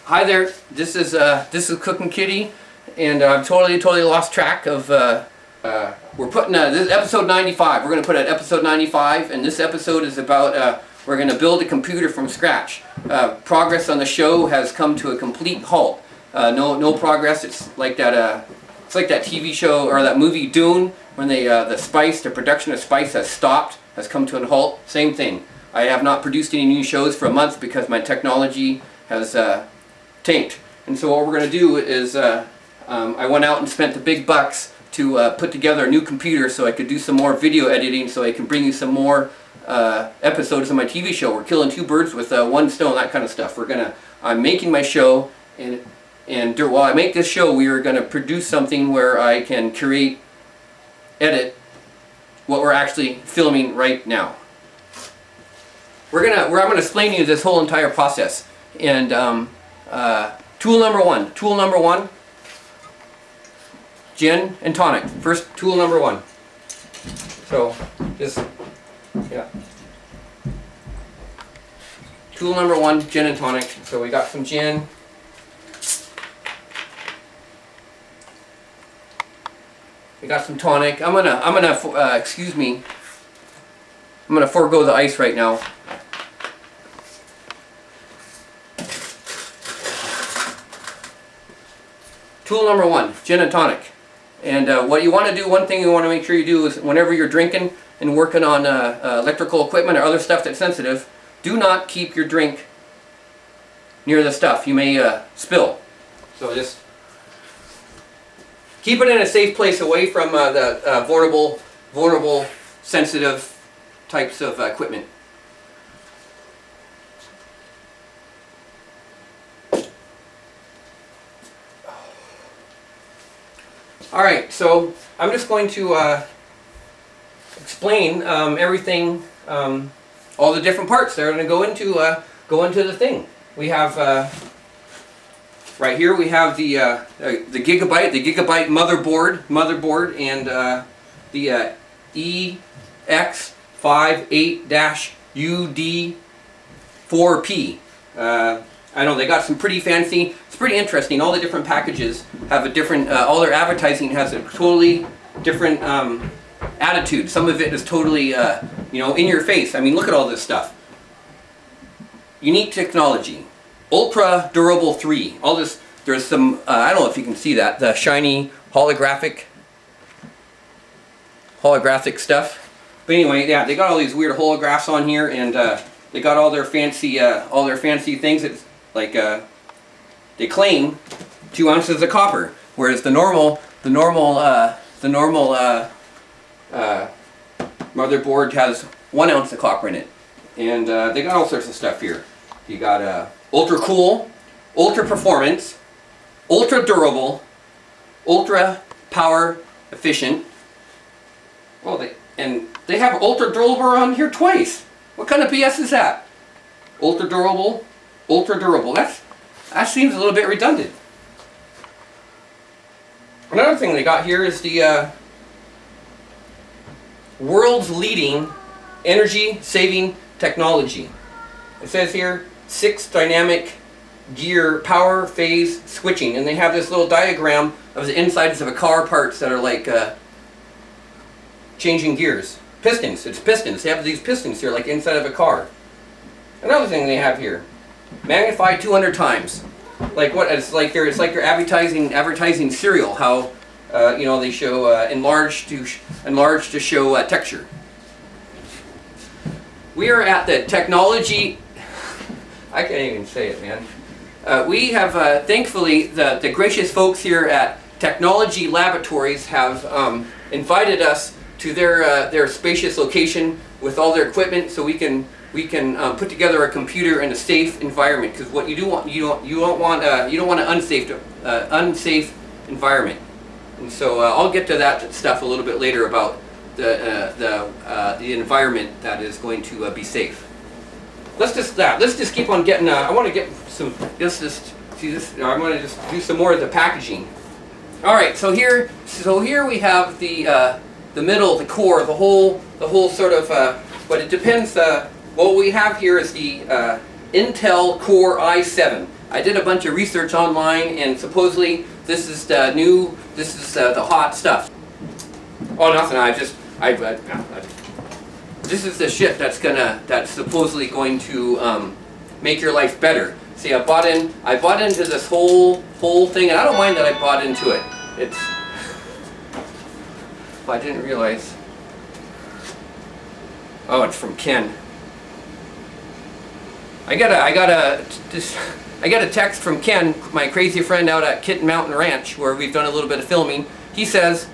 Hi there. This is Cooking Kitty, and I've totally lost track of. We're putting this is episode 95. We're going to put at episode 95, and this episode is about we're going to build a computer from scratch. Progress on the show has come to a complete halt. No progress. It's like that. It's like that TV show or that movie Dune when the production of Spice has stopped, has come to a halt. Same thing. I have not produced any new shows for a month because my technology has tanked. And so what we're going to do is I went out and spent the big bucks to put together a new computer so I could do some more video editing, so I can bring you some more episodes of my TV show. We're killing two birds with one stone, that kind of stuff. I'm making my show, and while I make this show, we are going to produce something where I can edit what we're actually filming right now. I'm going to explain to you this whole entire process. And tool number one, gin and tonic. First, tool number one. So, tool number one, gin and tonic. So we got some gin. We got some tonic. I'm gonna forego the ice right now. Tool number one, gin and tonic. And what you want to do, one thing you want to make sure you do is whenever you're drinking and working on electrical equipment or other stuff that's sensitive, do not keep your drink near the stuff. You may spill. So just keep it in a safe place away from the vulnerable, sensitive types of equipment. Alright, so I'm just going to explain everything, all the different parts that are going to go into the thing. We have right here we have the gigabyte motherboard, and the EX58-UD4P. I know they got some pretty fancy. It's pretty interesting. All the different packages have a different. All their advertising has a totally different attitude. Some of it is totally, in your face. I mean, look at all this stuff. Unique technology, ultra durable 3. All this. There's some. I don't know if you can see that. The shiny holographic stuff. But anyway, yeah, they got all these weird holographs on here, and they got all their fancy things. It's like they claim 2 ounces of copper, whereas the normal motherboard has 1 ounce of copper in it. And they got all sorts of stuff here. You got ultra cool, ultra performance, ultra durable, ultra power efficient. Well, they have ultra durable on here twice. What kind of BS is that? Ultra durable. That seems a little bit redundant. Another thing they got here is the world's leading energy saving technology. It says here 6 dynamic gear power phase switching, and they have this little diagram of the insides of a car parts that are like changing gears. Pistons. It's pistons. They have these pistons here like inside of a car. Another thing they have here, magnified 200 times. Like what? It's like your advertising cereal. How they show enlarged to show texture. We are at the technology. I can't even say it, man. We have thankfully the gracious folks here at Technology Laboratories have invited us to their spacious location with all their equipment, so we can put together a computer in a safe environment. Because what you don't want an unsafe environment. And so I'll get to that stuff a little bit later about the environment that is going to be safe. Let's just keep on getting. I want to get some. See this. I'm going to just do some more of the packaging. All right. So here we have the middle, the core, the whole sort of. But it depends. What we have here is the Intel Core i7. I did a bunch of research online, and supposedly this is the the hot stuff. Oh, nothing. This is the shit that's supposedly going to make your life better. See, I bought into this whole thing, and I don't mind that I bought into it. I didn't realize. Oh, it's from Ken. I got a text from Ken, my crazy friend out at Kitten Mountain Ranch, where we've done a little bit of filming. He says,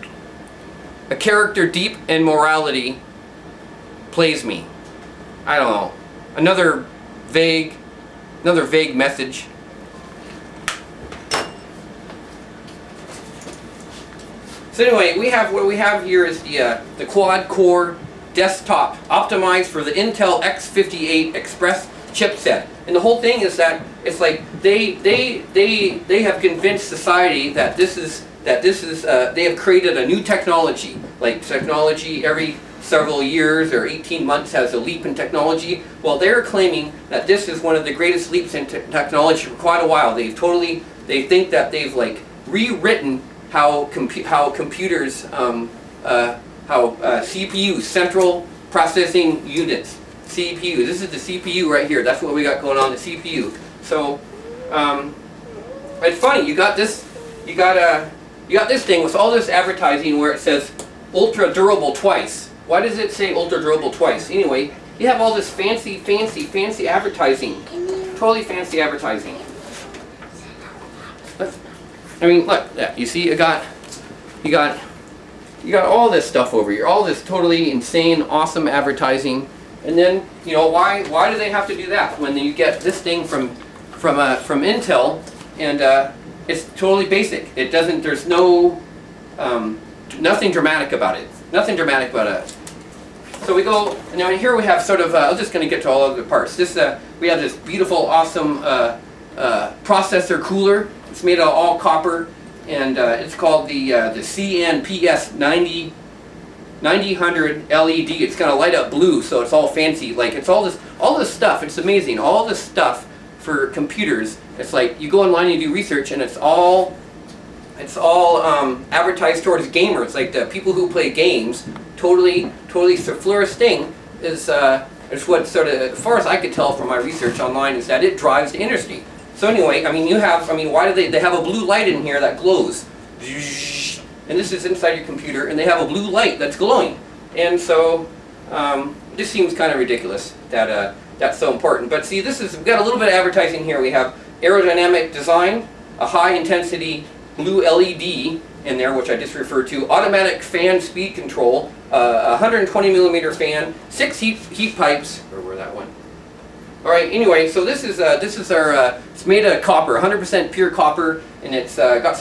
"A character deep in morality plays me." I don't know. Another vague message. So anyway, what we have here is the quad-core desktop optimized for the Intel X58 Express chipset. And the whole thing is that it's like they have convinced society that this is they have created a new technology. Like technology every several years or 18 months has a leap in technology. Well, they're claiming that this is one of the greatest leaps in technology for quite a while. They think that they've like rewritten how computers, CPUs, central processing units, CPU. This is the CPU right here. That's what we got going on, the CPU. So it's funny. You got this thing with all this advertising where it says ultra durable twice. Why does it say ultra durable twice? Anyway, you have all this fancy advertising. Totally fancy advertising. I mean, look, yeah, you see, you got all this stuff over here, all this totally insane, awesome advertising, and then why do they have to do that when you get this thing from Intel, and it's totally basic. It doesn't. There's no nothing dramatic about it. Nothing dramatic about it. So we go, and now here we have sort of. I'm just going to get to all of the parts. We have this beautiful, awesome processor cooler. It's made of all copper, and it's called the CNPS 9000 LED. It's going to light up blue, so it's all fancy. Like it's all this stuff. It's amazing. All this stuff for computers. It's like you go online and you do research, and it's all advertised towards gamers. Like the people who play games. Totally florist thing is what sort of, as far as I could tell from my research online, is that it drives the industry. So anyway, why do they have a blue light in here that glows? And this is inside your computer, and they have a blue light that's glowing. And so it just seems kind of ridiculous that that's so important. But see, we've got a little bit of advertising here. We have aerodynamic design, a high intensity blue LED in there, which I just referred to, automatic fan speed control, 120 millimeter fan, 6 heat pipes. Where that one? All right. Anyway, so this is our. It's made of copper, 100% pure copper, and it's got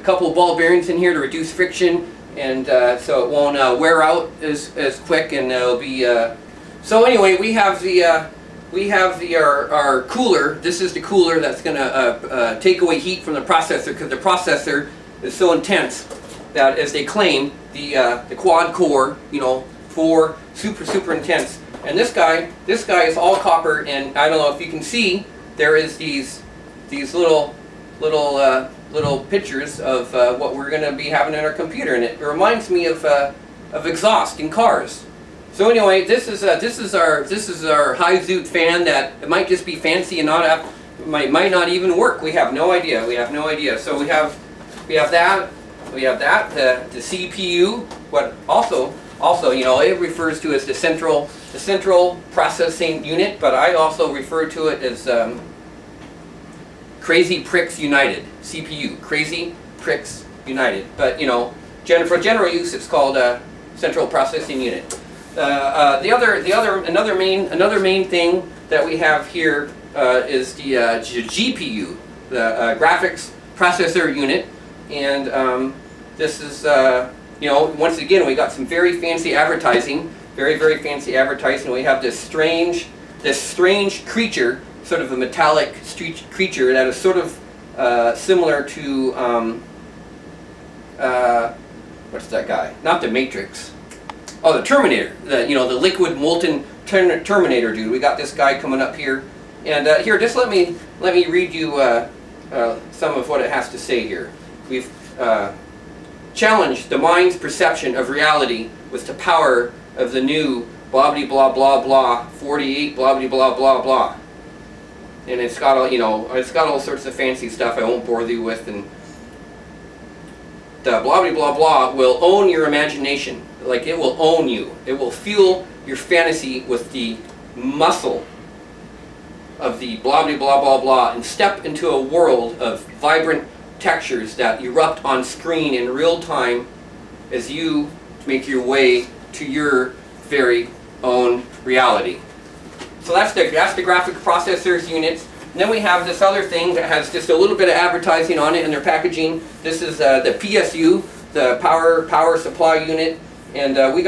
couple of ball bearings in here to reduce friction, and so it won't wear out as quick, and it'll be. So anyway, we have our cooler. This is the cooler that's going to take away heat from the processor, because the processor is so intense that, as they claim, the quad core, for super intense. And this guy is all copper, and I don't know if you can see, there is these little pictures of what we're going to be having in our computer, and it reminds me of exhaust in cars. So anyway, this is our high zoot fan that it might just be fancy and might not even work. We have no idea. So we have that. The CPU. What also it refers to as the central processing unit, but I also refer to it as Crazy Pricks United CPU. Crazy Pricks United. But for general use, it's called central processing unit. Another main thing that we have here is the GPU, the graphics processor unit, and this is once again we got some very fancy advertising, very fancy advertising. We have this strange creature, sort of a metallic creature that is sort of similar to what's that guy? Not the Matrix. Oh, the Terminator. The liquid molten Terminator dude. We got this guy coming up here, And here, just let me read you some of what it has to say here. We've challenged the mind's perception of reality with the power of the new blah blah blah blah 48 blah blah blah blah. And it's got all, it's got all sorts of fancy stuff I won't bore you with. And the blah blah blah blah will own your imagination. Like, it will own you. It will fuel your fantasy with the muscle of the blah blah blah blah blah, and step into a world of vibrant textures that erupt on screen in real time as you make your way to your very own reality. So that's the graphic processors units. And then we have this other thing that has just a little bit of advertising on it in their packaging. This is the PSU, the power supply unit, and what we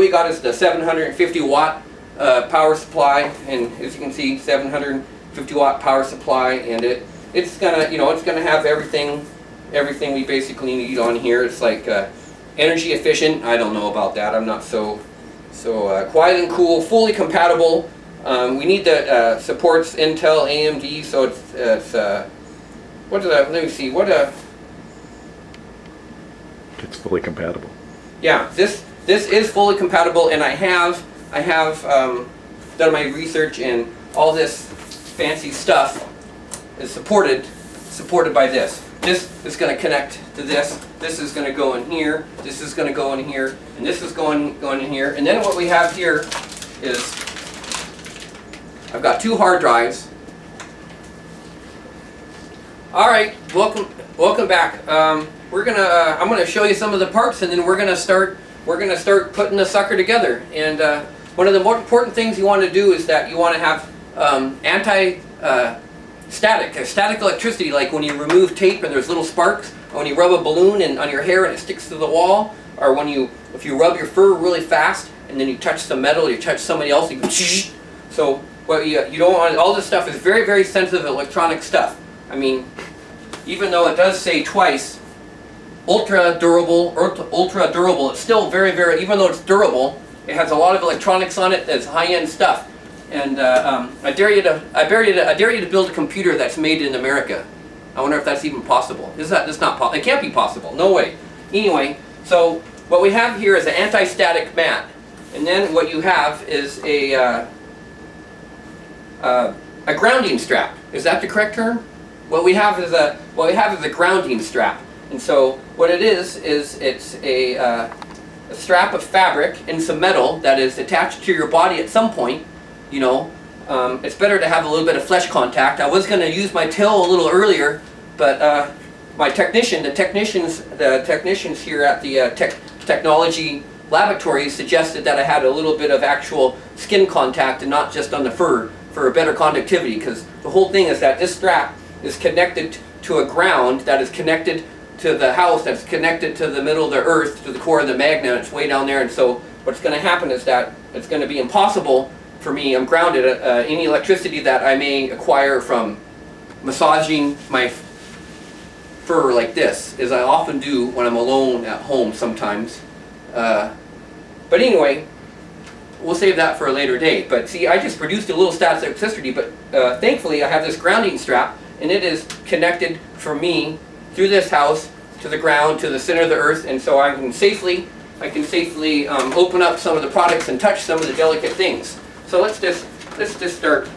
got is the 750 watt power supply, and as you can see, 750 watt power supply, and it's gonna have everything we basically need on here. It's like energy efficient. I don't know about that. I'm not so quiet and cool, fully compatible. We need the supports Intel, AMD, so it's what did I, let me see, it's fully compatible. Yeah, this is fully compatible, and I have done my research, and all this fancy stuff is supported by this. This is going to connect to this. This is going to go in here. This is going to go in here, and this is going in here. And then what we have here is I've got 2 hard drives. All right, welcome back. I'm gonna show you some of the parts, and then we're gonna start putting the sucker together. And one of the more important things you want to do is that you want to have static electricity, like when you remove tape and there's little sparks, or when you rub a balloon on your hair and it sticks to the wall, or if you rub your fur really fast and then you touch the metal, you touch somebody else, you go so what you don't want. All this stuff is very, very sensitive electronic stuff. I mean, even though it does say twice ultra durable, it's still very, very, even though it's durable, it has a lot of electronics on it that's high-end stuff. And I dare you to build a computer that's made in America. I wonder if that's even possible. That's not possible. It can't be possible. No way. Anyway, so what we have here is an anti-static mat, and then what you have is a grounding strap. Is that the correct term? What we have is a grounding strap. And so what it is it's a strap of fabric and some metal that is attached to your body at some point. It's better to have a little bit of flesh contact. I was going to use my tail a little earlier, but the technicians here at the technology laboratory suggested that I had a little bit of actual skin contact and not just on the fur for a better conductivity, because the whole thing is that this strap is connected to a ground that is connected to the house, that's connected to the middle of the earth, to the core of the magnet. It's way down there, and so what's going to happen is that it's going to be impossible for me. I'm grounded. Any electricity that I may acquire from massaging my fur like this, as I often do when I'm alone at home sometimes. But anyway, we'll save that for a later day. But see, I just produced a little static electricity, but thankfully I have this grounding strap, and it is connected for me through this house to the ground, to the center of the earth, and so I can safely open up some of the products and touch some of the delicate things. So let's just start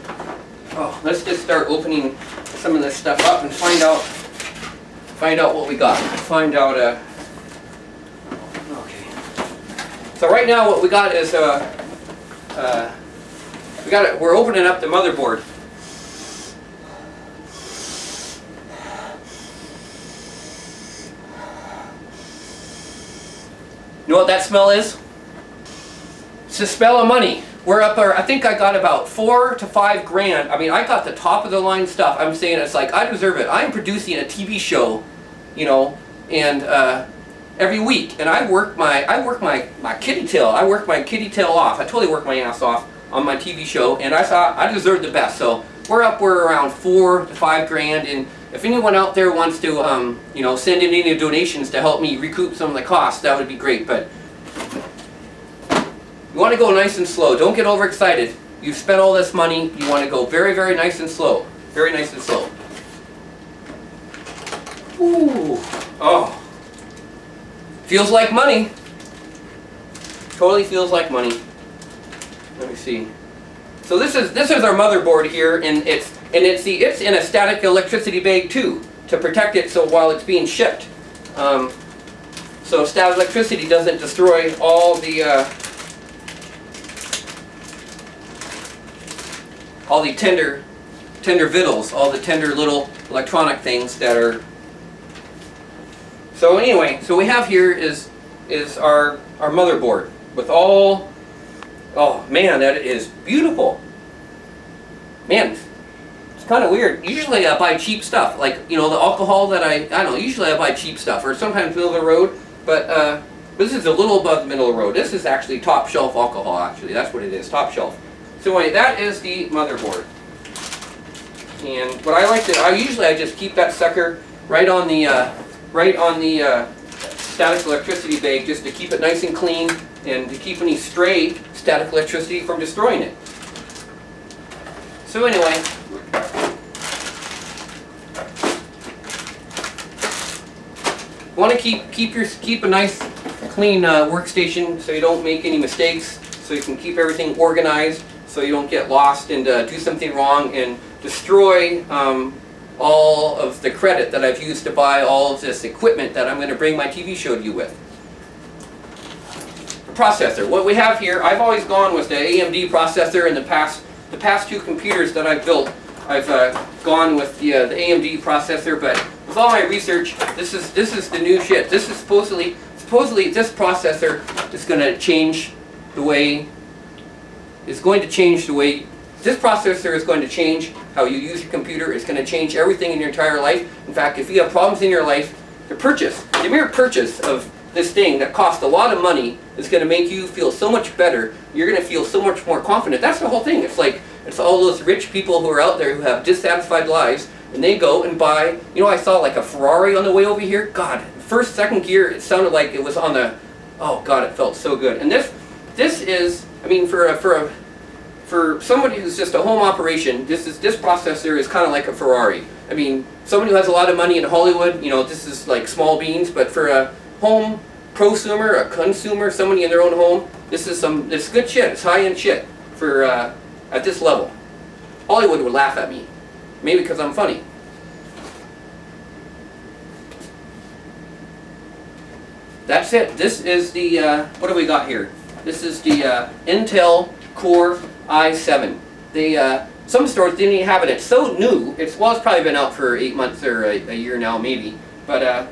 opening some of this stuff up and find out what we got. Okay. So right now what we got is we're opening up the motherboard. You know what that smell is? It's the smell of money. We're up there. I think I got about $4 to $5 grand. I mean, I got the top of the line stuff. I'm saying it's like I deserve it. I'm producing a TV show, and every week, and I work my kitty tail. I work my kitty tail off. I totally work my ass off on my TV show, and I thought I deserved the best. So we're around $4 to $5 grand, and if anyone out there wants to, send in any donations to help me recoup some of the costs, that would be great. But you want to go nice and slow. Don't get overexcited. you've spent all this money, you want to go very, very nice and slow. Very nice and slow. Ooh. Oh. Feels like money. Totally feels like money. Let me see. So this is our motherboard here, and it's in a static electricity bag too, to protect it so while it's being shipped. So static electricity doesn't destroy all the tender vittles, all the tender little electronic things that are. So anyway, so we have here is our motherboard with all. Oh man, that is beautiful. Man, it's kind of weird. Usually I buy cheap stuff, like, you know, the alcohol that I don't know, usually I buy cheap stuff, or sometimes middle of the road, but this is a little above the middle of the road. This is actually top shelf alcohol, actually. That's what it is, top shelf. So anyway, that is the motherboard. And what I like to, I just keep that sucker right on the static electricity bag, just to keep it nice and clean and to keep any stray static electricity from destroying it. So anyway, you want to keep a nice clean workstation so you don't make any mistakes, so you can keep everything organized, so you don't get lost and do something wrong and destroy all of the credit that I've used to buy all of this equipment that I'm going to bring my TV show to you with. The processor. What we have here, I've always gone with the AMD processor. In the past two computers that I've built, I've gone with the AMD processor. But with all my research, this is the new shit. This is supposedly this processor is going to change the way. This processor is going to change how you use your computer. It's going to change everything in your entire life. In fact, if you have problems in your life, the mere purchase of this thing that costs a lot of money is going to make you feel so much better. You're going to feel so much more confident. That's the whole thing. It's all those rich people who are out there who have dissatisfied lives, and they go and buy, you know, I saw like a Ferrari on the way over here. God, first, second gear, it sounded like it was on the, oh God, it felt so good. And this is, I mean, for somebody who's just a home operation, this processor is kind of like a Ferrari. I mean, somebody who has a lot of money in Hollywood, you know, this is like small beans, but for a home prosumer, a consumer, somebody in their own home, it's good shit. It's high-end shit for at this level. Hollywood would laugh at me, maybe because I'm funny. That's it. This is the what do we got here? This is the Intel Core i7. Some stores didn't even have it. It's so new. It's probably been out for 8 months or a year now, maybe. But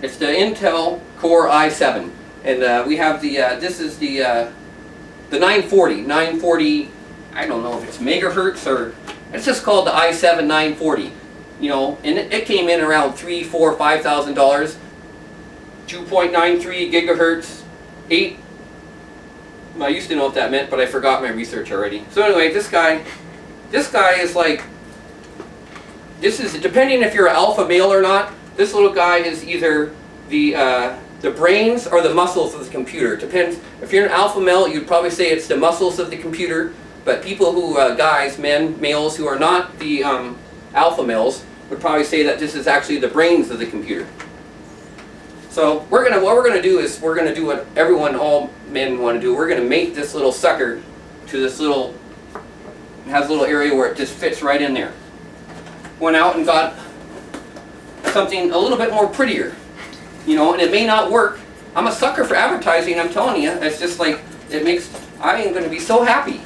it's the Intel Core i7, and we have the this is the 940. 940. I don't know if it's megahertz or it's just called the i7 940. You know, and it came in around $3,000, $4,000, $5,000. 2.93 gigahertz, 8. I used to know what that meant, but I forgot my research already. So anyway, this guy is like, this is, depending if you're an alpha male or not, this little guy is either the brains or the muscles of the computer. It depends. If you're an alpha male, you'd probably say it's the muscles of the computer, but people who, males who are not the alpha males would probably say that this is actually the brains of the computer. So what we're gonna do is we're gonna do what all men want to do. We're gonna mate this little sucker to this little. It has a little area where it just fits right in there. Went out and got something a little bit more prettier, you know. And it may not work. I'm a sucker for advertising. I'm telling you, it's just like it makes. I am gonna be so happy.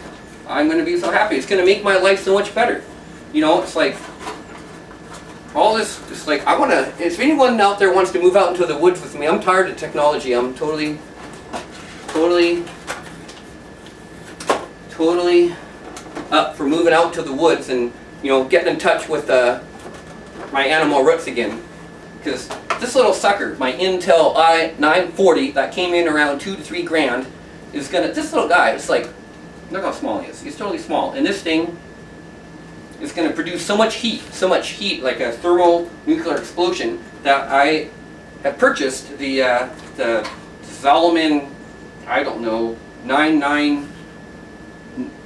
I'm gonna be so happy. It's gonna make my life so much better. You know, it's like. All this, it's like, I want to, if anyone out there wants to move out into the woods with me, I'm tired of technology. I'm totally up for moving out to the woods and, you know, getting in touch with my animal roots again. Because this little sucker, my Intel i940, that came in around $2 to $3 grand, is gonna, this little guy, it's like, look how small he is. He's totally small. And this thing, it's going to produce so much heat, like a thermal nuclear explosion, that I have purchased the Solomon, I don't know,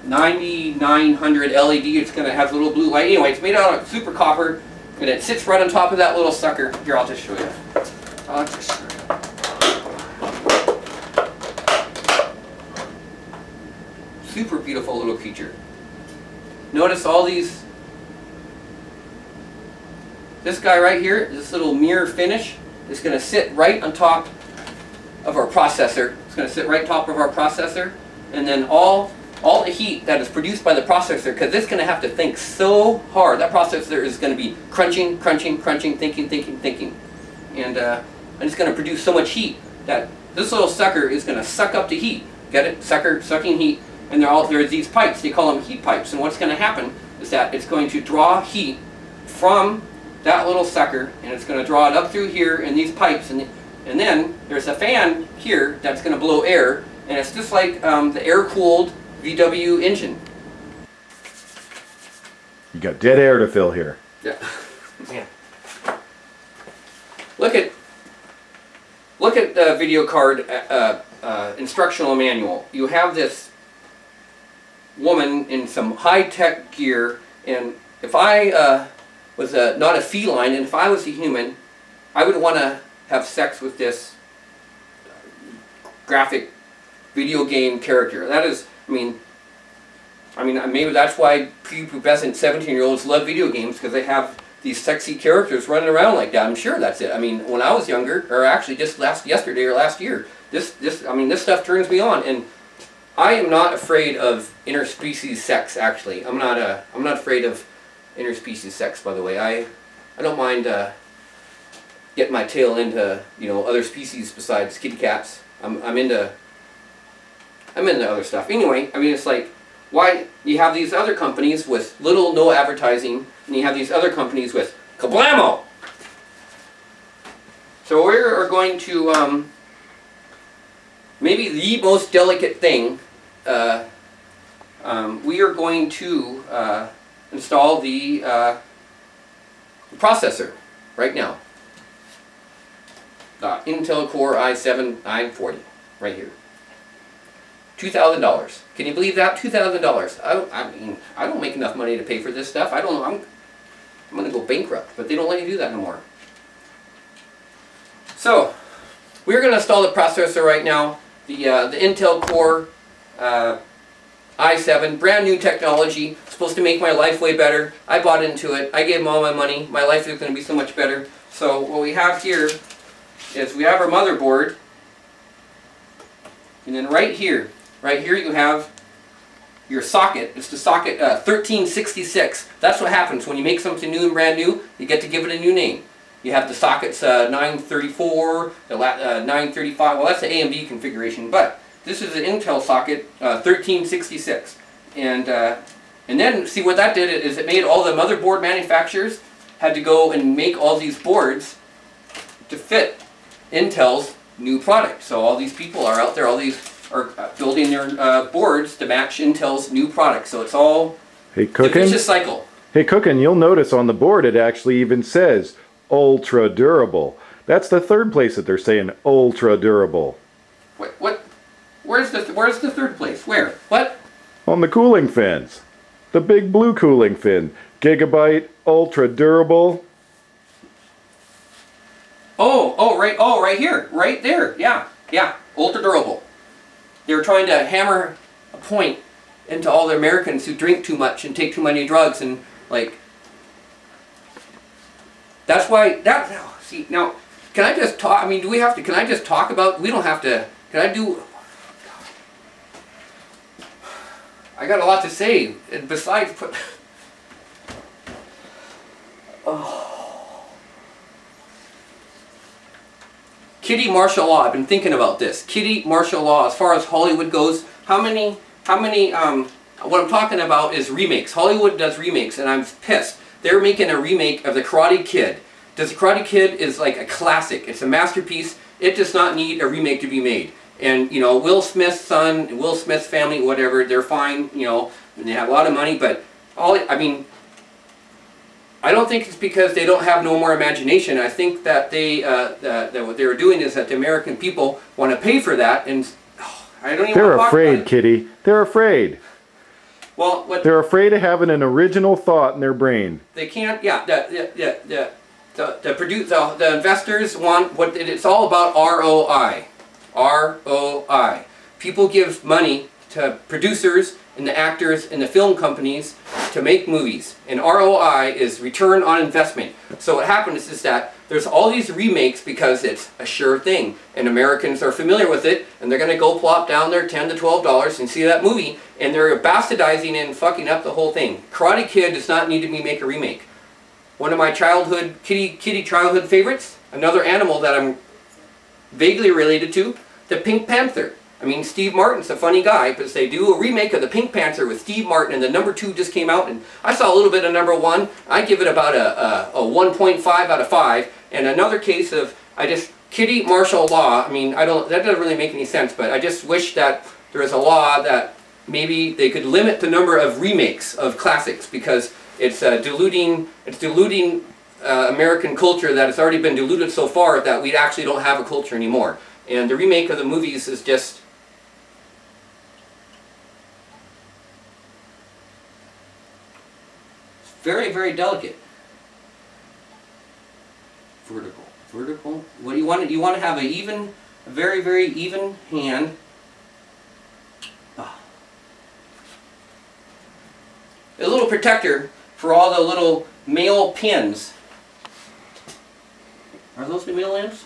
9900 LED. It's going to have a little blue light. Anyway, it's made out of super copper, and it sits right on top of that little sucker. Here, I'll just show you. I'll just show you. Super beautiful little creature. Notice all these. This guy right here, this little mirror finish, is going to sit right on top of our processor. It's going to sit right on top of our processor, and then all the heat that is produced by the processor, because it's going to have to think so hard. That processor is going to be crunching, crunching, crunching, thinking, thinking, thinking, and it's going to produce so much heat that this little sucker is going to suck up the heat. Get it? Sucker, sucking heat. And there's these pipes. They call them heat pipes. And what's going to happen is that it's going to draw heat from that little sucker, and it's going to draw it up through here in these pipes, and then there's a fan here that's going to blow air, and it's just like the air-cooled VW engine. You got dead air to fill here. Yeah. Man. Look at the video card instructional manual. You have this woman in some high-tech gear, and if I was not a feline, and if I was a human, I would want to have sex with this graphic video game character. That is, I mean, maybe that's why prepubescent 17-year-olds love video games, because they have these sexy characters running around like that. I'm sure that's it. I mean, when I was younger, or actually just yesterday or last year, this stuff turns me on, and I am not afraid of interspecies sex. Actually, I'm not afraid of interspecies sex. By the way, I don't mind getting my tail into other species besides kitty cats. I'm into other stuff. Anyway, I mean, it's like, why you have these other companies with little no advertising, and you have these other companies with kablamo. So we are going to maybe the most delicate thing. We are going to install the processor right now. Intel Core i7 940 right here. $2,000. Can you believe that? $2,000. I mean, I don't make enough money to pay for this stuff. I don't know. I'm going to go bankrupt, but they don't let you do that no more. So, we're going to install the processor right now. The Intel Core i7, brand new technology, supposed to make my life way better. I bought into it. I gave them all my money. My life is going to be so much better. So what we have here is we have our motherboard, and then right here you have your socket. It's the socket 1366. That's what happens when you make something new and brand new. You get to give it a new name. You have the sockets 934, the 935. Well, that's the AMD configuration, but this is an Intel socket 1366, and then see what that did is it made all the motherboard manufacturers had to go and make all these boards to fit Intel's new product. So all these people are out there, all these are building their boards to match Intel's new product. So it's all a vicious cycle. Hey, Cookin, you'll notice on the board it actually even says ultra durable. That's the third place that they're saying ultra durable. What? Where's the third place? Where? What? On the cooling fins. The big blue cooling fin. Gigabyte, ultra durable. Right here. Right there. Yeah. Ultra durable. They were trying to hammer a point into all the Americans who drink too much and take too many drugs, and like that's why see, now can I just talk? I mean, can I just talk about, we don't have to, I got a lot to say, and besides Kitty martial law. I've been thinking about this. Kitty martial law, as far as Hollywood goes, what I'm talking about is remakes. Hollywood does remakes, and I'm pissed. They're making a remake of The Karate Kid. The Karate Kid is like a classic. It's a masterpiece. It does not need a remake to be made. And, Will Smith's son, Will Smith's family, whatever, they're fine, and they have a lot of money, but I don't think it's because they don't have no more imagination. I think that that what they were doing is that the American people want to pay for that, and I don't even They're want to talk afraid, about it. Kitty. They're afraid. Well, what They're afraid of having an original thought in their brain. they can't, yeah, the investors want what it's all about ROI. ROI. People give money to producers and the actors and the film companies to make movies. And ROI is return on investment. So what happens is that there's all these remakes because it's a sure thing. And Americans are familiar with it, and they're going to go plop down their $10 to $12 and see that movie, and they're bastardizing and fucking up the whole thing. Karate Kid does not need to make a remake. One of my childhood, kitty childhood favorites, another animal that I'm vaguely related to, the Pink Panther. I mean, Steve Martin's a funny guy, but they do a remake of the Pink Panther with Steve Martin, and the number 2 just came out, and I saw a little bit of number 1. I give it about a 1.5 out of 5. And another case of, kitty martial law, I mean, that doesn't really make any sense, but I just wish that there was a law that maybe they could limit the number of remakes of classics, because it's diluting American culture that has already been diluted so far that we actually don't have a culture anymore. And the remake of the movies is just... very, very delicate. Vertical. What do you want? You want to have a very, very even hand. A little protector for all the little male pins. Are those the male ends?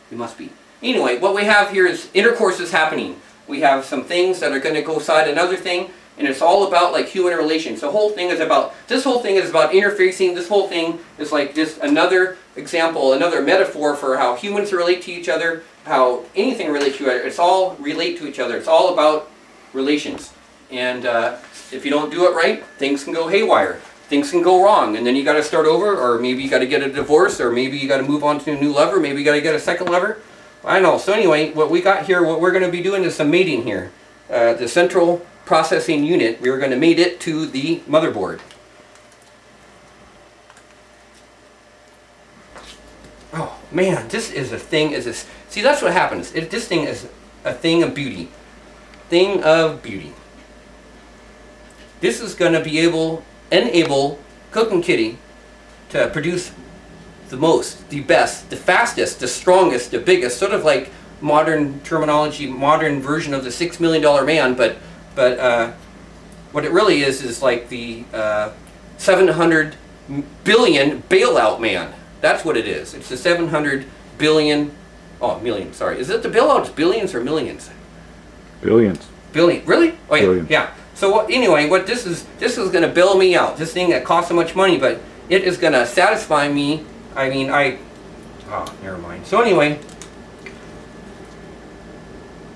They must be. Anyway, what we have here is intercourse is happening. We have some things that are going to go side another thing, and it's all about like human relations. This whole thing is about interfacing. This whole thing is like just another example, another metaphor for how humans relate to each other, how anything relates to each other. It's all relate to each other. It's all about relations. And if you don't do it right, things can go haywire. Things can go wrong, and then you got to start over, or maybe you got to get a divorce, or maybe you got to move on to a new lover, maybe you got to get a second lover. I know. So anyway, what we got here, what we're going to be doing is some mating here. The central processing unit, we're going to mate it to the motherboard. Oh man, this is a thing. See, that's what happens. This thing is a thing of beauty. Thing of beauty. This is going to be enable Cooking Kitty to produce the most, the best, the fastest, the strongest, the biggest, sort of like modern terminology, modern version of the $6 million man, but what it really is like the 700 billion bailout man. That's what it is. It's the 700 billion, million, sorry. Is it the bailouts billions or millions? Billions. Billion, really? Oh yeah, Billion. yeah. So anyway, what this is going to bail me out. This thing that costs so much money, but it is going to satisfy me. I mean, never mind. So anyway,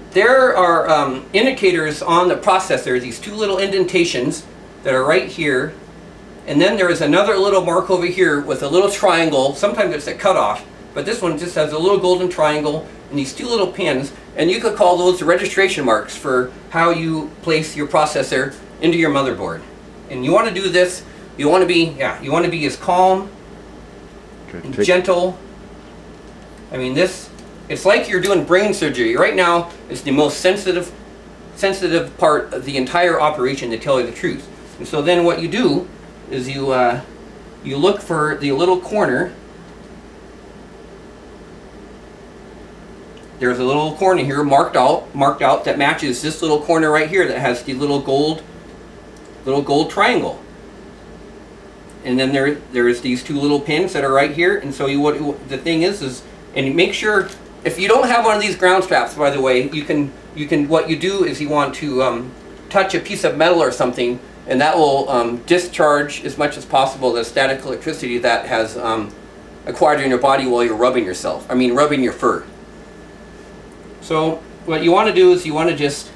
there are indicators on the processor, these two little indentations that are right here, and then there is another little mark over here with a little triangle. Sometimes it's a cutoff, but this one just has a little golden triangle and these two little pins, and you could call those the registration marks for how you place your processor into your motherboard. And you want to do this, you want to be as calm and gentle. I mean, it's like you're doing brain surgery. Right now, it's the most sensitive part of the entire operation, to tell you the truth. And so then what you do is you look for the little corner. There's a little corner here marked out that matches this little corner right here that has the little gold triangle. And then there's these two little pins that are right here. And so the thing is and make sure, if you don't have one of these ground straps, by the way, you can what you do is you want to touch a piece of metal or something, and that will discharge as much as possible the static electricity that has acquired in your body while you're rubbing your fur. So what you want to do is you want to just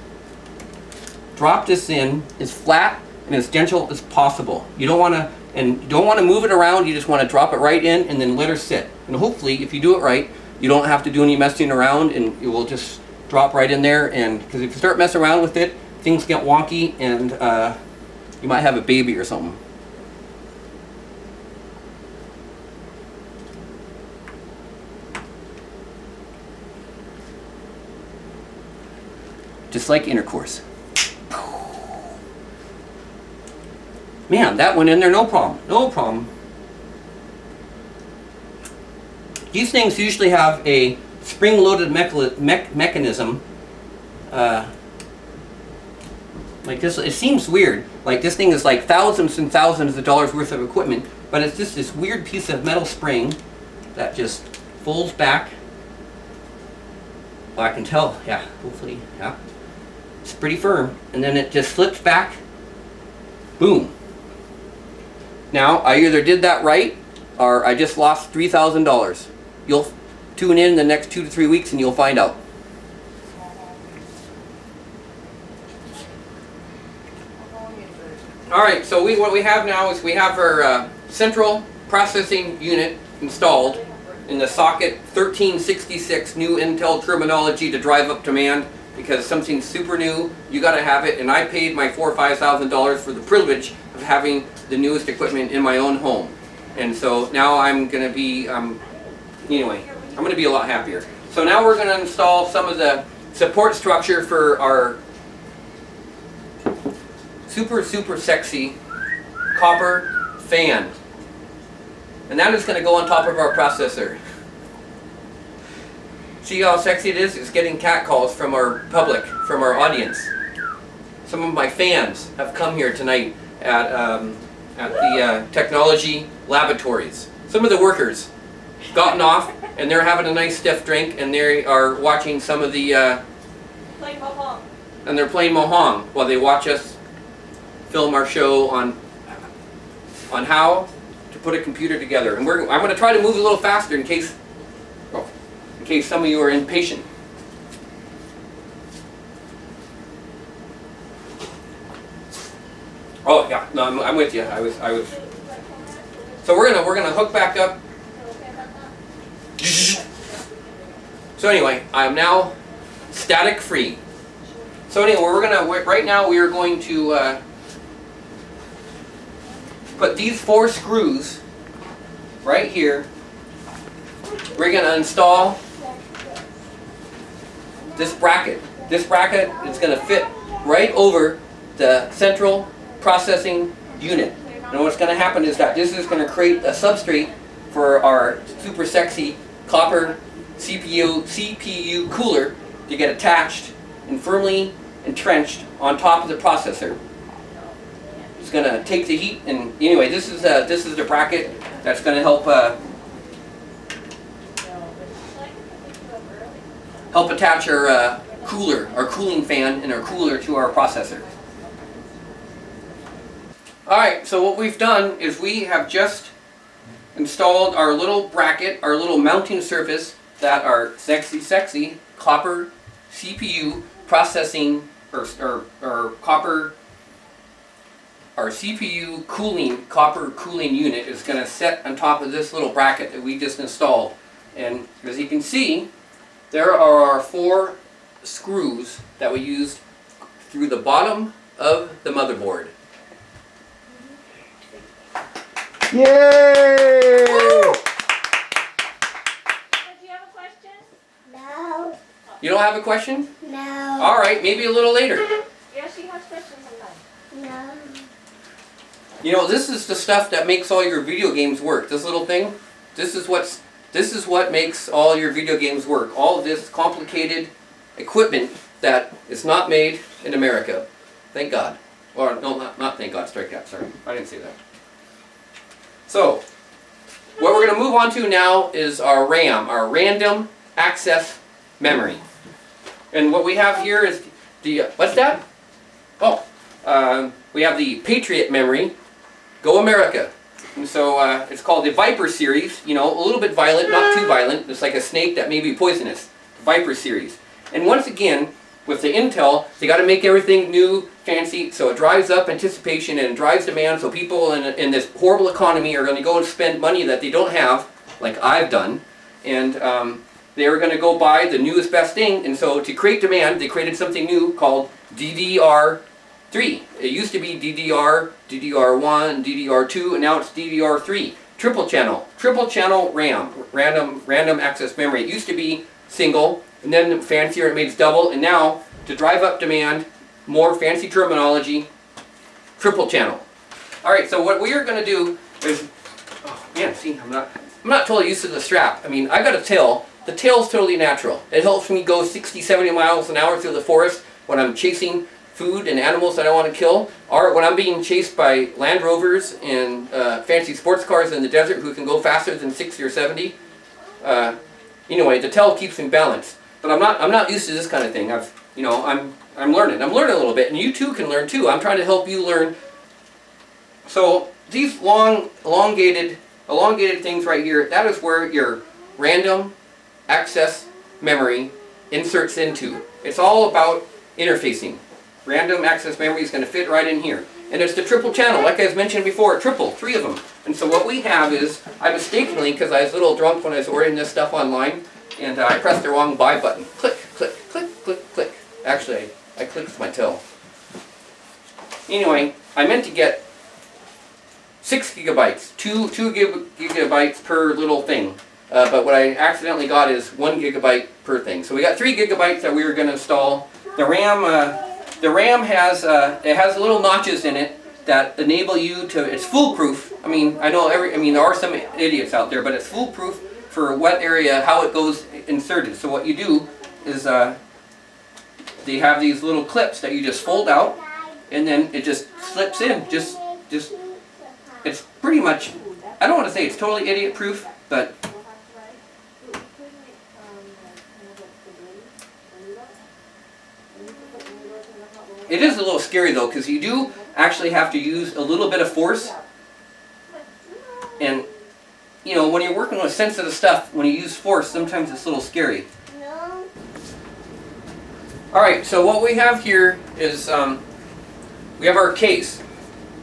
drop this in as flat and as gentle as possible. You don't want to move it around. You just want to drop it right in and then let her sit. And hopefully, if you do it right, you don't have to do any messing around, and it will just drop right in there. And because if you start messing around with it, things get wonky, and you might have a baby or something. Just like intercourse. Man, that went in there no problem. No problem. These things usually have a spring-loaded mechanism. Like this, it seems weird. Like this thing is like thousands and thousands of dollars worth of equipment, but it's just this weird piece of metal spring that just folds back. Well, I can tell, yeah, hopefully, yeah. It's pretty firm. And then it just slips back. Boom. Now, I either did that right, or I just lost $3,000. You'll tune in the next 2 to 3 weeks and you'll find out. Alright, so what we have now is we have our central processing unit installed in the socket 1366, new Intel terminology to drive up demand, because something super new, you gotta have it, and I paid my $4,000 or $5,000 for the privilege of having the newest equipment in my own home. And so now I'm gonna be, anyway, I'm gonna be a lot happier. So now we're gonna install some of the support structure for our super sexy copper fan. And that is going to go on top of our processor. See how sexy it is? It's getting catcalls from our public, from our audience. Some of my fans have come here tonight at the technology laboratories. Some of the workers gotten off and they're having a nice stiff drink and they are watching some of the Playing mahjong. and they're playing mahjong while they watch us film our show on how to put a computer together. And I'm going to try to move a little faster in case some of you are impatient. Oh yeah, no, I'm with you. I was. So we're gonna hook back up. So anyway, I'm now static free. So anyway, right now we are going to put these 4 screws right here. We're going to install this bracket. This bracket is going to fit right over the central processing unit. And what's going to happen is that this is going to create a substrate for our super sexy copper CPU cooler to get attached and firmly entrenched on top of the processor. It's going to take the heat, and anyway, this is the bracket that's going to help attach our our cooling fan and our cooler to our processor. Alright, so what we've done is we have just installed our little bracket, our little mounting surface that our sexy copper CPU processing our CPU copper cooling unit is going to set on top of this little bracket that we just installed. And as you can see, there are our 4 screws that we used through the bottom of the motherboard. Yay! Do you have a question? No, You don't have a question? no, Alright, maybe a little later. Yeah, she has questions sometimes. no. You know, this is the stuff that makes all your video games work. This little thing, this is what makes all your video games work. All of this complicated equipment that is not made in America. Thank God. Or no, not thank God, strike that, sorry. I didn't say that. So, what we're going to move on to now is our RAM, our random access memory. And what we have here is the, what's that? Oh, we have the Patriot memory. Go America. And so it's called the Viper series, you know, a little bit violent, not too violent. It's like a snake that may be poisonous. Viper series. And once again, with the Intel, they got to make everything new, fancy, so it drives up anticipation and it drives demand, so people in this horrible economy are going to go and spend money that they don't have, like I've done, and they're going to go buy the newest best thing. And so to create demand, they created something new called DDR3. It used to be DDR, DDR1, DDR2, and now it's DDR3. Triple channel RAM, random access memory. It used to be single, and then fancier it made it double, and now to drive up demand, more fancy terminology, triple channel. All right, so what we are going to do is, oh man, see, I'm not totally used to the strap. I mean, I got a tail. The tail's totally natural. It helps me go 60, 70 miles an hour through the forest when I'm chasing food and animals that I want to kill, or when I'm being chased by Land Rovers and fancy sports cars in the desert who can go faster than 60 or 70. Anyway, the tail keeps me balanced. But I'm not used to this kind of thing. I'm learning. I'm learning a little bit, and you too can learn too. I'm trying to help you learn. So these elongated things right here, that is where your random access memory inserts into. It's all about interfacing. Random access memory is going to fit right in here. And it's the triple channel, like I mentioned before, triple, 3 of them. And so what we have is, I mistakenly, because I was a little drunk when I was ordering this stuff online, and I pressed the wrong buy button. Click, click, click, click, click. Actually, I clicked with my toe. Anyway, I meant to get 6 gigabytes, 2 gigabytes per little thing. But what I accidentally got is 1 gigabyte per thing. So we got 3 gigabytes that we were going to install. The RAM has little notches in it that enable you to. It's foolproof. I mean, there are some idiots out there, but it's foolproof for what area, how it goes inserted. So what you do is they have these little clips that you just fold out, and then it just slips in. Just it's pretty much. I don't want to say it's totally idiot proof, but. It is a little scary though, because you do actually have to use a little bit of force. And, when you're working with sensitive stuff, when you use force, sometimes it's a little scary. Alright, so what we have here is, we have our case.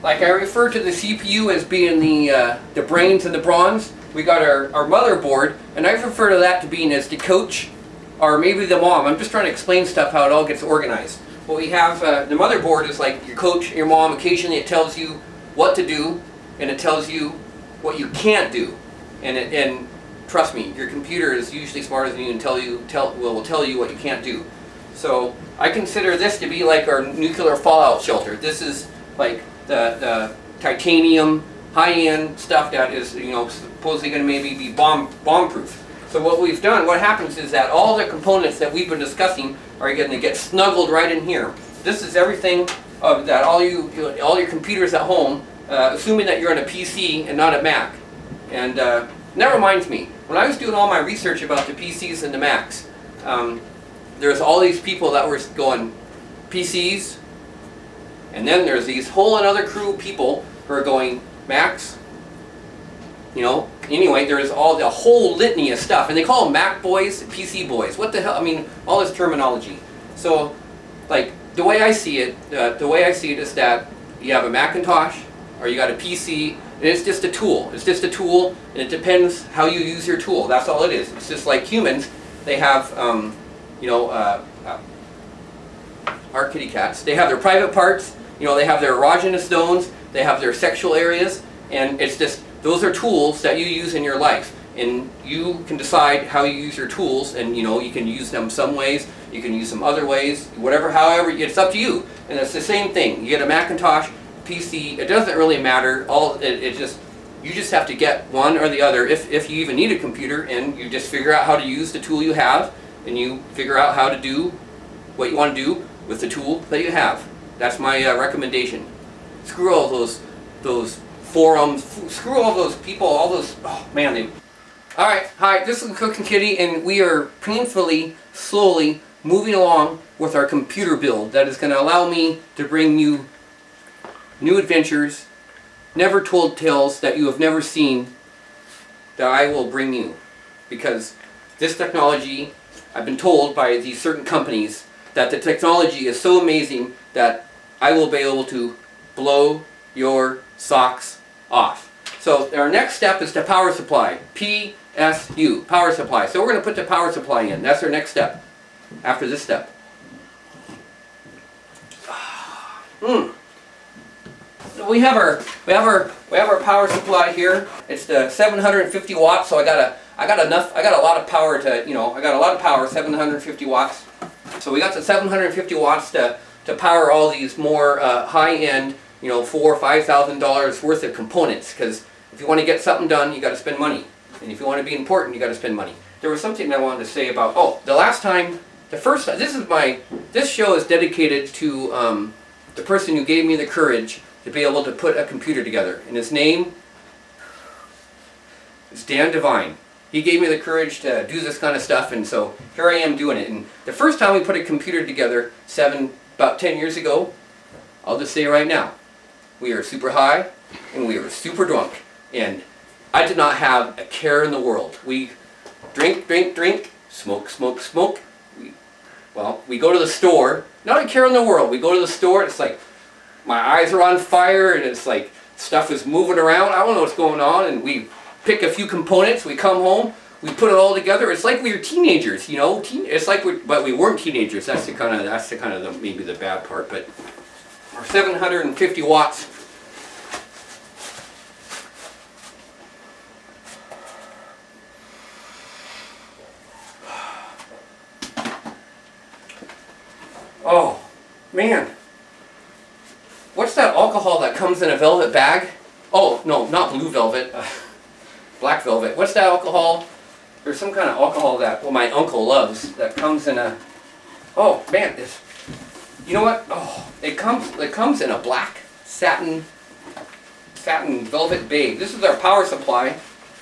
Like I refer to the CPU as being the brains and the bronze. We got our motherboard, and I refer to that to being as the coach, or maybe the mom. I'm just trying to explain stuff, how it all gets organized. What we have, the motherboard is like your coach, your mom. Occasionally it tells you what to do, and it tells you what you can't do. And trust me, your computer is usually smarter than you and will tell you what you can't do. So I consider this to be like our nuclear fallout shelter. This is like the titanium, high-end stuff that is supposedly going to maybe be bomb-proof. So what happens is that all the components that we've been discussing are going to get snuggled right in here. This is everything that all your computers at home, assuming that you're on a PC and not a Mac. And that reminds me, when I was doing all my research about the PCs and the Macs, there's all these people that were going PCs, and then there's these whole another crew of people who are going Macs. Anyway, there's a whole litany of stuff, and they call them Mac boys, PC boys. What the hell? I mean, all this terminology. So, like the way I see it is that you have a Macintosh or you got a PC, and it's just a tool. It's just a tool, and it depends how you use your tool. That's all it is. It's just like humans. They have, our kitty cats. They have their private parts. They have their erogenous zones. They have their sexual areas, and it's just. Those are tools that you use in your life, and you can decide how you use your tools, and you can use them some ways, you can use them other ways, however, it's up to you. And it's the same thing. You get a Macintosh, PC, it doesn't really matter. You just have to get one or the other if you even need a computer, and you just figure out how to use the tool you have, and you figure out how to do what you want to do with the tool that you have. That's my recommendation. Screw all those forums, screw all those people, Alright, hi, this is Cooking Kitty, and we are painfully, slowly moving along with our computer build that is going to allow me to bring you new adventures, never told tales that you have never seen, that I will bring you. Because this technology, I've been told by these certain companies, that the technology is so amazing that I will be able to blow your socks off. So our next step is the power supply. PSU, power supply. So we're going to put the power supply in. That's our next step. After this step. We have our power supply here. It's the 750 watts. So I got a lot of power to, I got a lot of power, 750 watts. So we got the 750 watts to power all these more high-end you know, $4,000 or $5,000 worth of components, because if you want to get something done, you got to spend money, and if you want to be important, you got to spend money. There was something that I wanted to say about, the last time, the first time, this show is dedicated to the person who gave me the courage to be able to put a computer together, and his name is Dan Devine. He gave me the courage to do this kind of stuff, and so here I am doing it. And the first time we put a computer together, about 10 years ago, I'll just say right now, we were super high and we were super drunk, and I did not have a care in the world. We drink, smoke. We go to the store, not a care in the world. We go to the store, it's like my eyes are on fire, and it's like stuff is moving around. I don't know what's going on, and we pick a few components, we come home, we put it all together. It's like we were teenagers, you know. It's like but we weren't teenagers. That's the kind of maybe the bad part. But our 750 watts. Oh man, what's that alcohol that comes in a velvet bag? Oh no, not blue velvet. Black velvet. What's that alcohol? There's some kind of alcohol that my uncle loves that comes in a. Oh man, you know what? Oh, it comes in a black satin velvet bag. This is our power supply.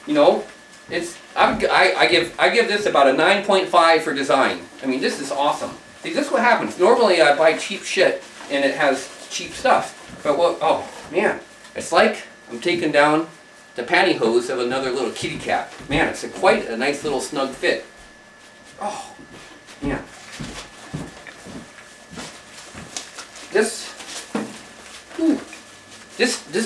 You know, I give this about a 9.5 for design. I mean, this is awesome. See, this is what happens. Normally I buy cheap shit and it has cheap stuff. But oh man, it's like I'm taking down the pantyhose of another little kitty cat. Man, it's quite a nice little snug fit. Oh, man. This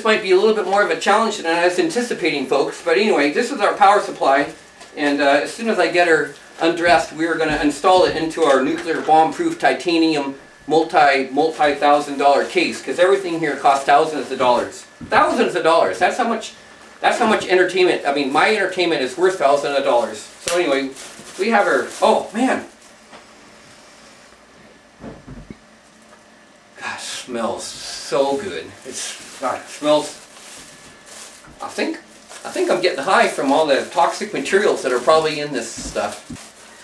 might be a little bit more of a challenge than I was anticipating, folks. But anyway, this is our power supply, and as soon as I get her undressed, we are going to install it into our nuclear bomb-proof titanium multi-$1,000 case, because everything here costs thousands of dollars. Thousands of dollars. That's how much entertainment. I mean, my entertainment is worth thousands of dollars. So anyway, we have our. Oh man. Gosh, smells so good. It smells. I think I'm getting high from all the toxic materials that are probably in this stuff.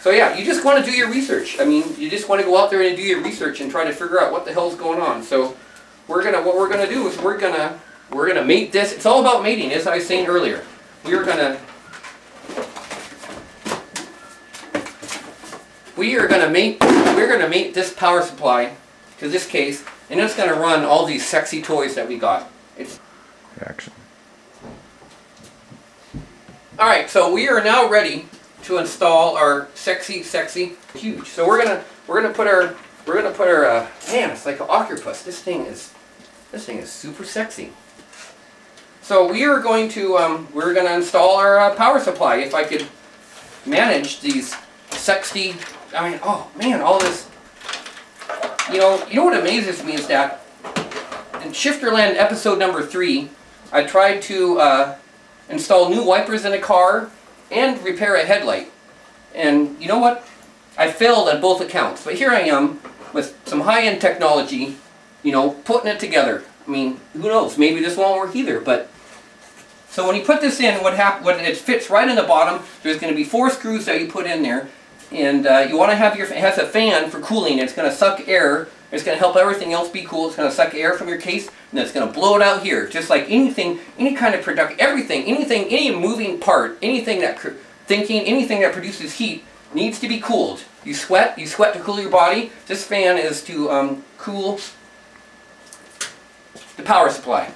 So yeah, you just want to do your research. I mean, you just want to go out there and do your research and try to figure out what the hell's going on. So what we're gonna do is we're gonna mate this. It's all about mating, as I was saying earlier. We're gonna mate this power supply to this case, and it's gonna run all these sexy toys that we got. Action. All right, so we are now ready to install our sexy huge. So we're gonna put our man, it's like an octopus. This thing is super sexy. So we are going to we're gonna install our power supply. If I could manage these sexy, I mean, oh man, all this. You know what amazes me is that in Shifterland episode number 3, I tried to install new wipers in a car and repair a headlight. And you know what? I failed on both accounts. But here I am with some high-end technology, you know, putting it together. I mean, who knows? Maybe this won't work either. But so when you put this in, what it fits right in the bottom. There's going to be 4 screws that you put in there, and you want to have it has a fan for cooling. It's going to suck air. It's going to help everything else be cool. It's going to suck air from your case, and it's going to blow it out here. Just like anything, any kind of any moving part, anything that produces heat needs to be cooled. You sweat to cool your body. This fan is to cool the power supply.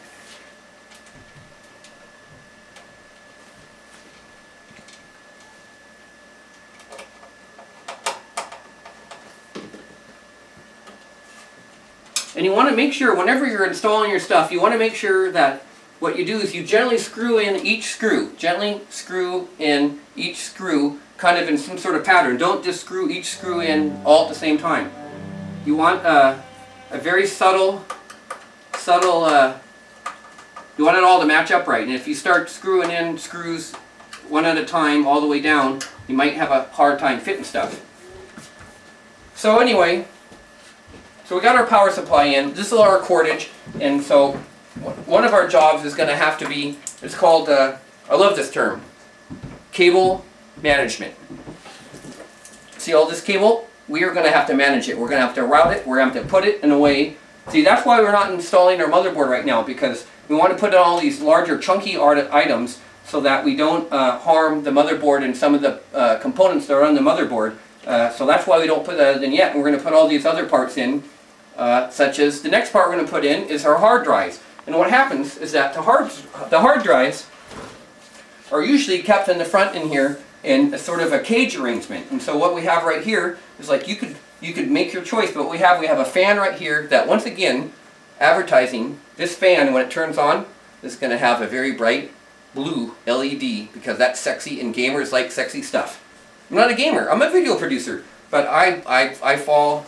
And you want to make sure, whenever you're installing your stuff, you want to make sure that what you do is you gently screw in each screw. Gently screw in each screw, kind of in some sort of pattern. Don't just screw each screw in all at the same time. You want a very subtle, you want it all to match up right. And if you start screwing in screws one at a time all the way down, you might have a hard time fitting stuff. So anyway, So we got our power supply in. This is our cordage, and so one of our jobs is going to have to be, it's called, I love this term, cable management. See all this cable? We are going to have to manage it. We're going to have to route it. We're going to have to put it in a way. See, that's why we're not installing our motherboard right now, because we want to put in all these larger chunky items so that we don't harm the motherboard and some of the components that are on the motherboard. So that's why we don't put that in yet. And we're going to put all these other parts in, such as the next part we're going to put in is our hard drives. And what happens is that the hard drives are usually kept in the front in here in a sort of a cage arrangement. And so what we have right here is like you could make your choice, but what we have a fan right here that, once again, advertising, this fan, when it turns on, is going to have a very bright blue LED, because that's sexy and gamers like sexy stuff. I'm not a gamer, I'm a video producer, but I fall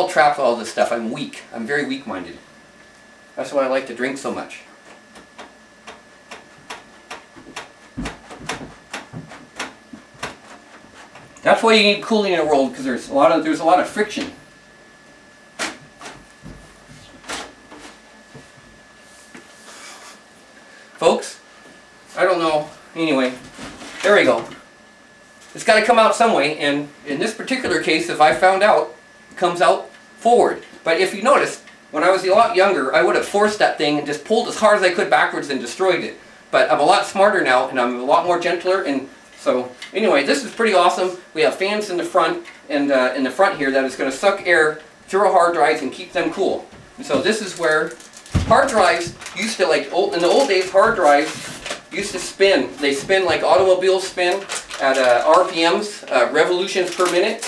trap to all this stuff. I'm weak. I'm very weak-minded. That's why I like to drink so much. That's why you need cooling in a world, because there's a lot of friction. Folks, I don't know. Anyway, there we go. It's got to come out some way, and in this particular case, if I found out, it comes out forward. But if you notice, when I was a lot younger, I would have forced that thing and just pulled as hard as I could backwards and destroyed it. But I'm a lot smarter now, and I'm a lot more gentler, and so anyway, this is pretty awesome. We have fans in the front, and in the front here, that is going to suck air through our hard drives and keep them cool. And so this is where hard drives used to, like in the old days, hard drives used to spin. They spin like automobiles spin at RPMs, revolutions per minute.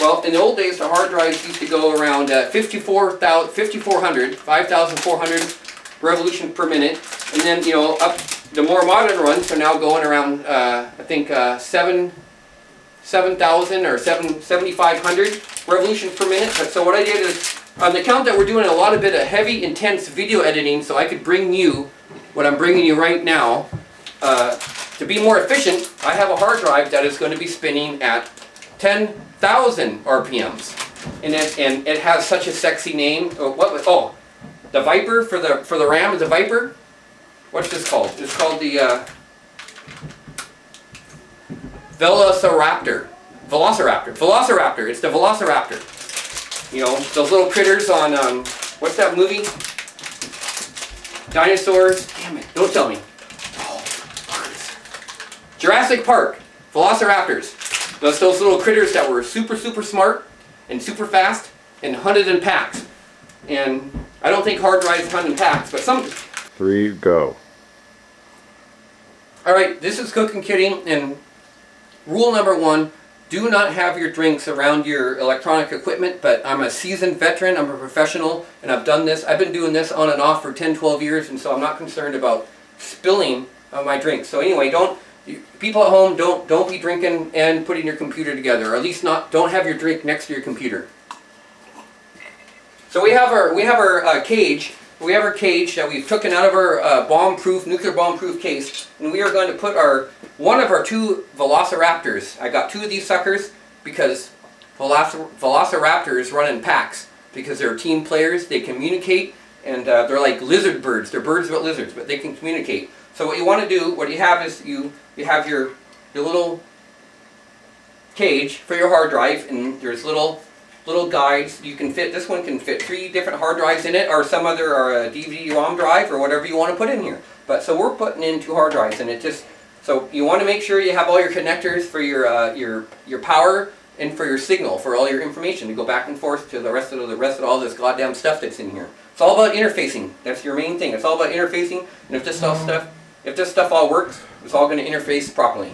Well, in the old days, the hard drives used to go around 5,400 revolutions per minute, and then up. The more modern ones are now going around, I think, 7,000 or 7,500 revolutions per minute. But so what I did is, on the count that we're doing a lot of heavy, intense video editing, so I could bring you what I'm bringing you right now. To be more efficient, I have a hard drive that is going to be spinning at 10,000 RPMs, and it has such a sexy name. Oh, the Viper for the RAM is a Viper. What's this called? It's called the Velociraptor. It's the Velociraptor. You know, those little critters on, what's that movie? Dinosaurs. Damn it, don't tell me. Oh, Jurassic Park. Velociraptors. Those little critters that were super, super smart and super fast and hunted in packs. And I don't think hard drives hunt in packs, but some... 3, go. Alright, this is Cooking Kitty, and rule number 1, do not have your drinks around your electronic equipment. But I'm a seasoned veteran, I'm a professional, and I've been doing this on and off for 10-12 years, and so I'm not concerned about spilling my drinks. So anyway, people at home, don't be drinking and putting your computer together, or at least don't have your drink next to your computer. So we have our cage. We have our cage that we've taken out of our nuclear bomb-proof case, and we are going to put one of our 2 Velociraptors. I got 2 of these suckers because Velociraptors run in packs, because they're team players. They communicate, and they're like lizard birds. They're birds but lizards, but they can communicate. So what you want to do, what you have is you have your little cage for your hard drive, and there's little guides. You can fit, this one can fit 3 different hard drives in it, or some other, or a DVD-ROM drive, or whatever you want to put in here. But so we're putting in 2 hard drives, and so you want to make sure you have all your connectors for your power and for your signal, for all your information to go back and forth to the rest of all this goddamn stuff that's in here. It's all about interfacing. That's your main thing. It's all about interfacing, and if this stuff all works, it's all going to interface properly.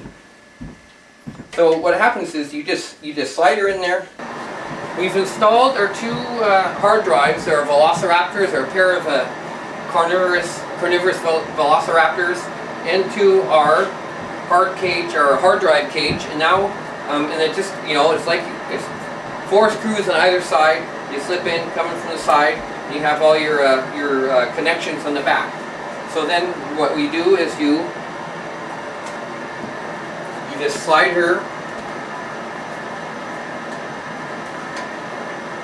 So what happens is you just slide her in there. We've installed our 2 hard drives. They're Velociraptors, or a pair of carnivorous Velociraptors, into our hard drive cage. And now, and it just, it's like it's 4 screws on either side. You slip in, coming from the side, and you have all your connections on the back. So then what we do is you just slide her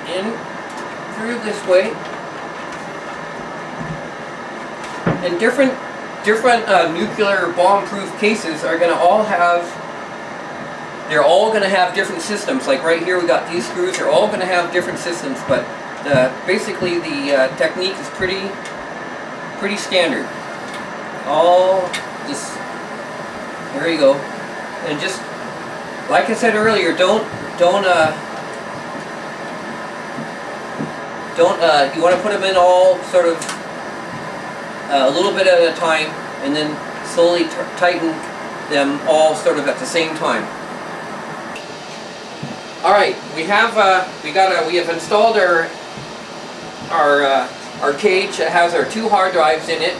in through this way. And different nuclear bomb-proof cases are going to all have, they're all going to have different systems. Like right here we got these screws, they're all going to have different systems, but basically the technique is pretty standard. All this, there you go. And just, like I said earlier, you want to put them in all sort of a little bit at a time, and then slowly tighten them all sort of at the same time. All right, we have installed our cage that has our 2 hard drives in it.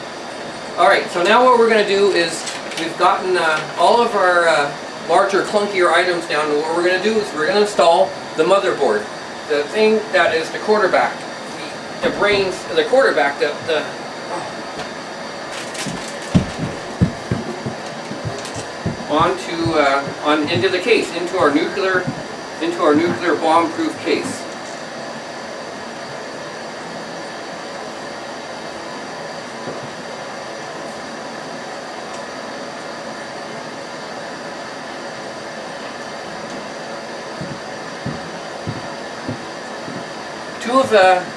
All right, so now what we're going to do is we've gotten all of our larger, clunkier items down. And what we're going to do is we're going to install the motherboard, the thing that is the quarterback, the brains, the quarterback, into the case, into our nuclear bomb-proof case.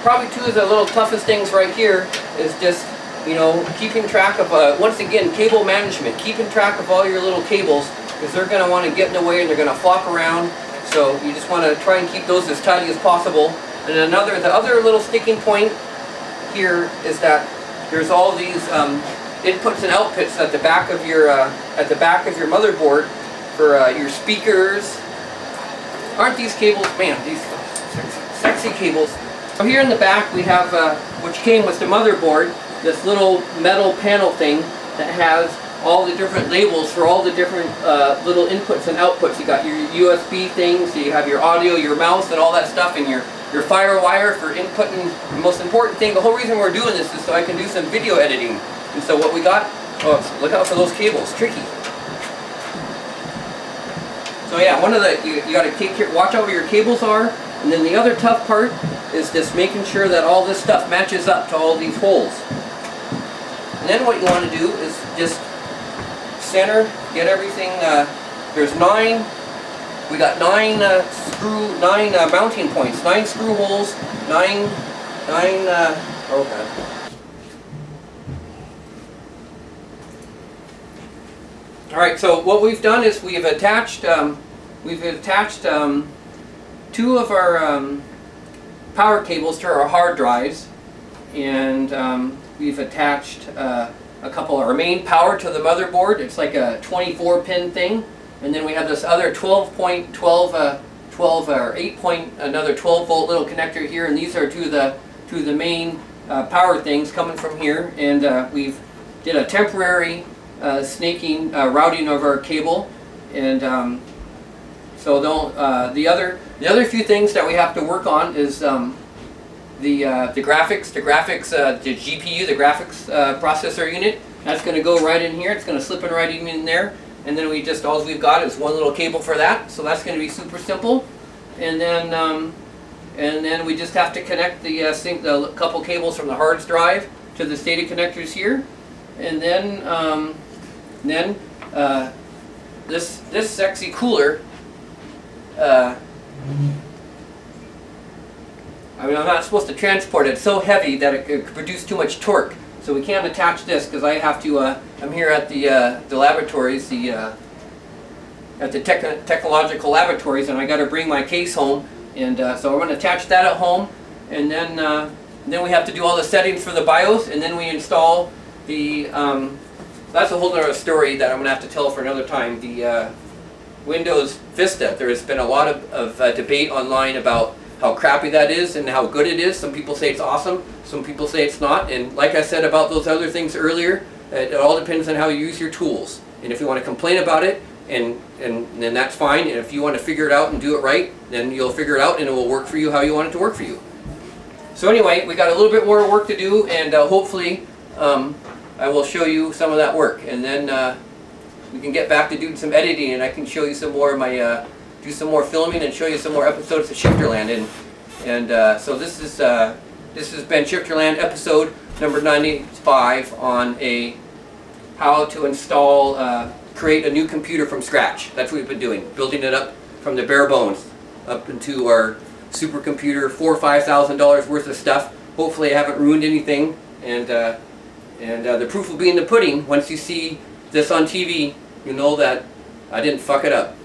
Probably two of the little toughest things right here is just, you know, keeping track of, once again, cable management. Keeping track of all your little cables, because they're going to want to get in the way and they're going to flop around. So you just want to try and keep those as tidy as possible. And the other little sticking point here is that there's all these inputs and outputs at the back of your motherboard for your speakers. Aren't these cables, man? These sexy cables. So here in the back we have, which came with the motherboard, this little metal panel thing that has all the different labels for all the different little inputs and outputs. You got your USB things, so you have your audio, your mouse, and all that stuff, and your fire wire for inputting. The most important thing, the whole reason we're doing this is so I can do some video editing. And so what we got, oh, look out for those cables, tricky. So yeah, you got to watch out where your cables are, and then the other tough part is just making sure that all this stuff matches up to all these holes. And then what you want to do is just center, get everything, there's 9, we got 9 mounting points, 9 screw holes, 9, okay. Alright, so what we've done is we've attached 2 of our power cables to our hard drives, and we've attached a couple of our main power to the motherboard. It's like a 24-pin thing, and then we have this other 12 or 8 point, another 12-volt little connector here, and these are two of the main power things coming from here. And we've did a temporary snaking routing of our cable, and so the other few things that we have to work on is the graphics, the GPU, the graphics processor unit. That's going to go right in here. It's going to slip in right in there, and then all we've got is one little cable for that. So that's going to be super simple. And then we just have to connect the couple cables from the hard drive to the SATA connectors here, and then this sexy cooler. I mean, I'm not supposed to transport it. It's so heavy that it could produce too much torque. So we can't attach this because I have to, I'm here at the laboratories, at the technological laboratories, and I got to bring my case home. And so I'm going to attach that at home. And then we have to do all the settings for the BIOS, and then we install the, that's a whole other story that I'm going to have to tell for another time. The Windows Vista. There has been a lot of debate online about how crappy that is and how good it is. Some people say it's awesome, some people say it's not. And like I said about those other things earlier, it all depends on how you use your tools. And if you want to complain about it, and then that's fine. And if you want to figure it out and do it right, then you'll figure it out and it will work for you how you want it to work for you. So anyway, we got a little bit more work to do, and hopefully I will show you some of that work. And then we can get back to doing some editing, and I can show you some more of my, do some more filming and show you some more episodes of Shifterland. And And so this has been Shifterland episode number 95 on how to install, create a new computer from scratch. That's what we've been doing, building it up from the bare bones up into our supercomputer, $4,000 or $5,000 worth of stuff. Hopefully I haven't ruined anything, and the proof will be in the pudding. Once you see this on TV, you know that I didn't fuck it up.